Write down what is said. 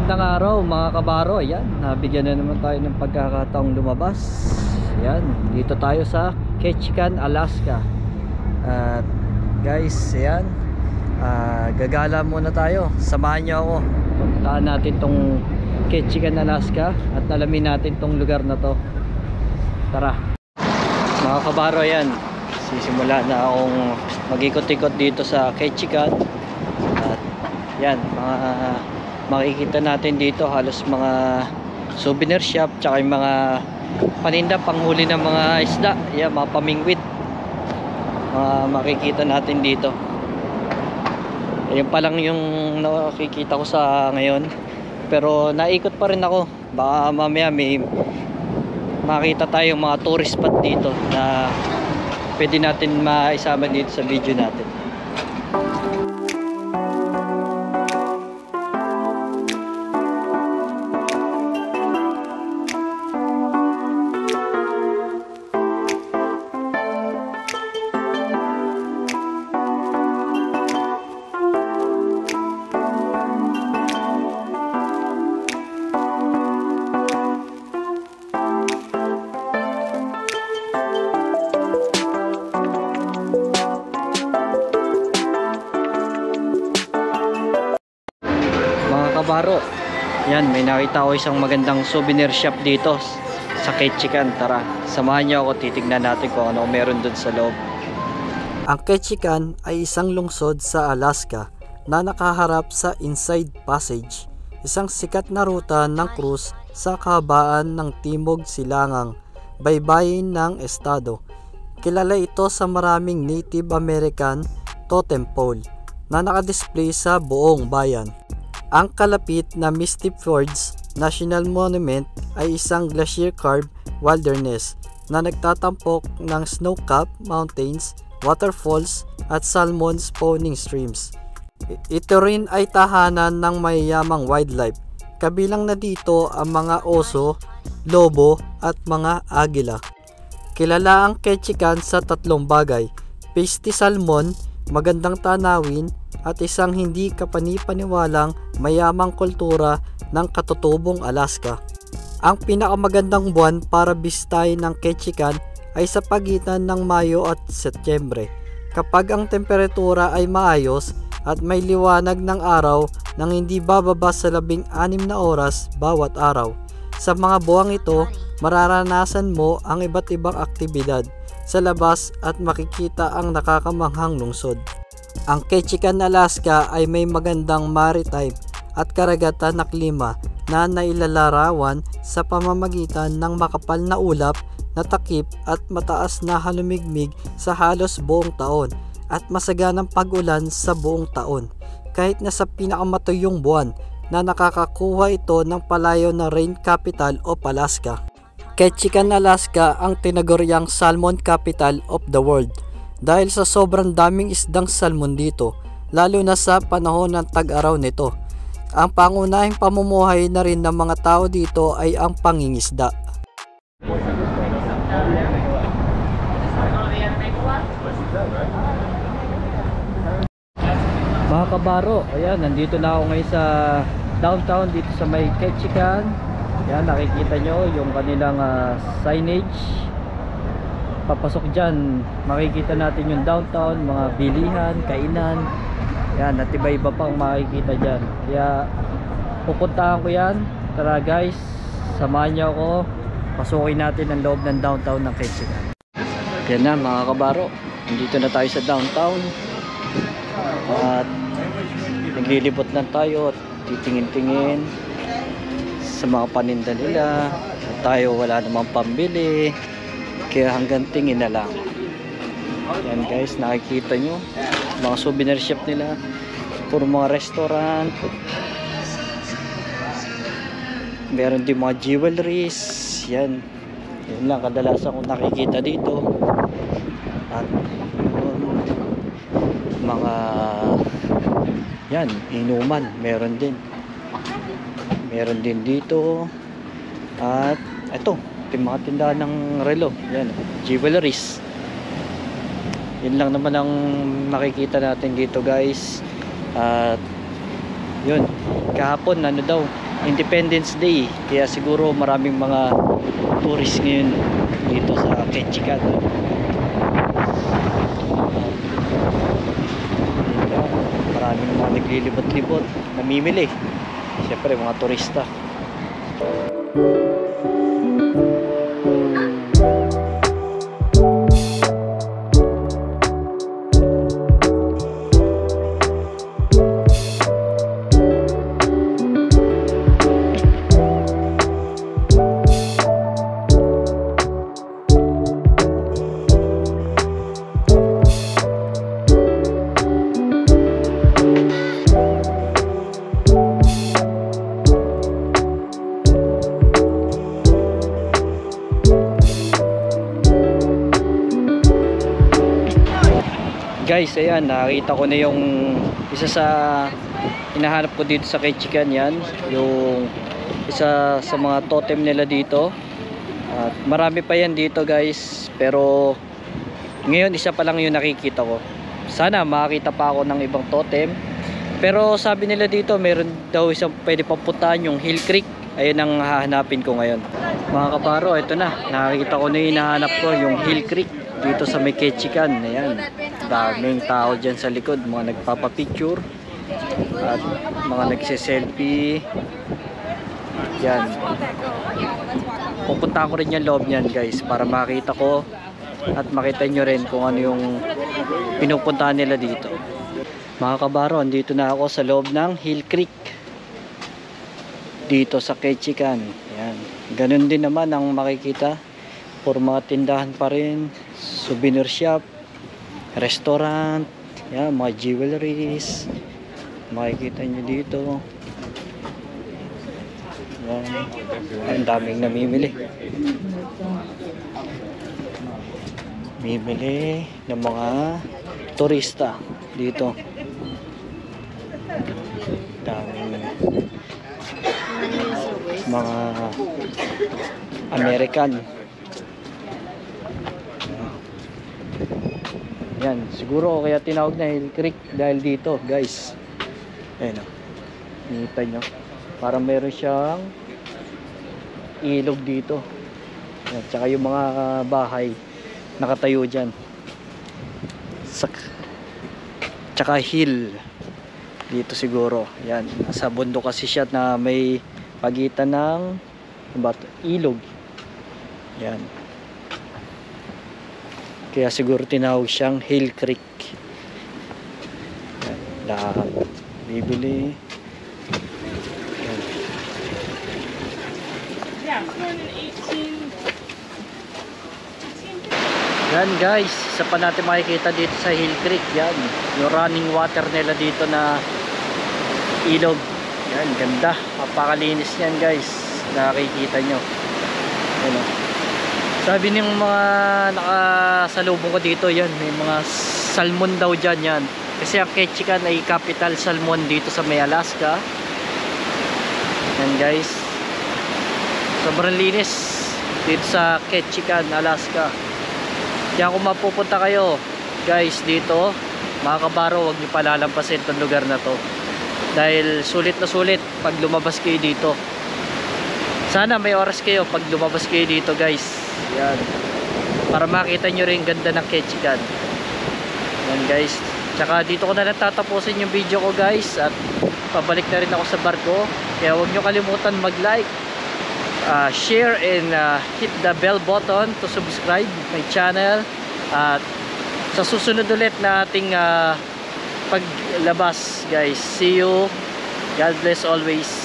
Magandang araw mga kabaro. Ayan, nabigyan na naman tayo ng pagkakataong lumabas. Ayan, dito tayo sa Ketchikan, Alaska. At guys, ayan, gagala muna tayo. Samahan nyo ako. Puntaan natin tong Ketchikan, Alaska at alamin natin tong lugar na to. Tara mga kabaro, ayan, sisimula na akong mag-ikot-ikot dito sa Ketchikan. At yan, makikita natin dito halos mga souvenir shop, tsaka yung mga paninda panghuli ng mga isda. Yan, mga pamingwit, makikita natin dito. Ayun pa lang yung nakikita ko sa ngayon, pero naikot pa rin ako. Baka mamaya may makita tayong mga tourist spot dito na pwede natin maisama dito sa video natin. Kabaro, yan, may nakita ko isang magandang souvenir shop dito sa Ketchikan. Tara, samahan niyo ako, titignan natin kung ano meron dun sa loob. Ang Ketchikan ay isang lungsod sa Alaska na nakaharap sa Inside Passage, isang sikat na ruta ng cruise sa kahabaan ng Timog Silangang baybayin ng estado. Kilala ito sa maraming Native American totem pole na nakadisplay sa buong bayan. Ang kalapit na Misty Fjords National Monument ay isang glacier-carved wilderness na nagtatampok ng snow-capped mountains, waterfalls at salmon spawning streams. Ito rin ay tahanan ng mayayamang wildlife, kabilang na dito ang mga oso, lobo at mga agila. Kilala ang Ketchikan sa tatlong bagay: pasty salmon, magandang tanawin, at isang hindi kapanipaniwalang mayamang kultura ng katutubong Alaska. Ang pinakamagandang buwan para bistahin ng Ketchikan ay sa pagitan ng Mayo at Setyembre, kapag ang temperatura ay maayos at may liwanag ng araw nang hindi bababa sa 16 na oras bawat araw. Sa mga buwang ito, mararanasan mo ang iba't ibang aktibidad sa labas at makikita ang nakakamanghang lungsod. Ang Ketchikan, Alaska ay may magandang maritime at karagatan na klima na nailalarawan sa pamamagitan ng makapal na ulap na takip at mataas na halumigmig sa halos buong taon at masaganang pag-ulan sa buong taon, kahit na sa pinakamatuyong buwan na nakakakuha ito ng palayo na Rain Capital of Alaska. Ketchikan, Alaska ang tinaguriang Salmon Capital of the World dahil sa sobrang daming isdang salmon dito, lalo na sa panahon ng tag-araw nito. Ang pangunahing pamumuhay na rin ng mga tao dito ay ang pangingisda. Mga kabaro, ayan, nandito na ako ngayon sa downtown dito sa may Ketchikan. Ayan, nakikita nyo yung kanilang signage. Papasok dyan, makikita natin yung downtown, mga bilihan, kainan. Yan, at iba-iba pang makikita dyan. Kaya pupuntahan ko yan. Tara guys, samahan nyo ako. Pasukin natin ang loob ng downtown ng Ketchikan. Yan na mga kabaro, nandito na tayo sa downtown. At naglilibot lang tayo at titingin-tingin sa mga paninda nila. At tayo wala namang pambili, kaya hanggang tingin na lang. Yan guys, nakikita nyo mga souvenir shop nila, puro mga restaurant, meron din mga jewelries. Yan lang kadalasan kong nakikita dito. At mga yan, inuman meron din dito. At ito, yung mga tindahan ng relo, yan, jewelries. Yun lang naman ang makikita natin dito guys. At yun, kahapon ano daw, Independence Day, kaya siguro maraming mga tourist ngayon dito sa Ketchikan. Dito, maraming mga naglilibot-libot, namimili, syempre mga turista. Guys, ayan, nakita ko na yung isa sa hinahanap ko dito sa Ketchikan. Yan yung isa sa mga totem nila dito, at marami pa yan dito guys, pero ngayon isa pa lang yung nakikita ko. Sana makakita pa ako ng ibang totem, pero sabi nila dito meron daw isang pwede papuntahan, yung Hill Creek. Ayun ang hahanapin ko ngayon mga kabaro. Ito na, nakikita ko na yung hinahanap ko, yung Hill Creek dito sa may Ketchikan. Ayan, daming tao dyan sa likod, mga nagpapapicture at mga nagsiselfie. Yan, pupunta ko rin yung loob niyan guys, para makita ko at makita nyo rin kung ano yung pinupuntahan nila dito. Mga kabaro, andito na ako sa loob ng Hill Creek dito sa Ketchikan. Yan, ganun din naman ang makikita, for mga tindahan pa rin, souvenir shop, restaurant, yan, mga jewelries makikita nyo dito. Yan, ang daming namimili ng mga turista dito. Daming mga American. Yan, siguro kaya tinawag na Hill Creek dahil dito guys. Ayan o, nakita nyo, parang meron siyang ilog dito. Yan, tsaka yung mga bahay nakatayo dyan, tsaka hill dito siguro. Yan, nasa bundok kasi siya na may pagitan ng ilog. Yan, kaya siguro tinawag siyang Hill Creek. Yan, lahat bibili. Yan guys, isa pa natin makikita dito sa Hill Creek. Yan, yung running water nila dito na ilog. Yan, ganda, napakalinis yan guys, nakikita nyo. Yan o, sabi ng mga nakasalubong ko dito, yan, may mga salmon daw dyan. Yan, kasi ang Ketchikan ay capital salmon dito sa may Alaska. Yan guys, sobrang linis dito sa Ketchikan, Alaska. Kaya kung mapupunta kayo guys dito mga kabaro, huwag niyo palalampasin itong lugar na to, dahil sulit na sulit pag lumabas kayo dito. Sana may oras kayo pag lumabas kayo dito guys. Yan, para makita nyo rin ganda ng Ketchikan. Yan guys, tsaka dito ko na lang tatapusin yung video ko guys, at pabalik na rin ako sa barko. Kaya huwag nyo kalimutan mag like, share, and hit the bell button to subscribe my channel. At sa susunod ulit na ating paglabas guys, see you, God bless always.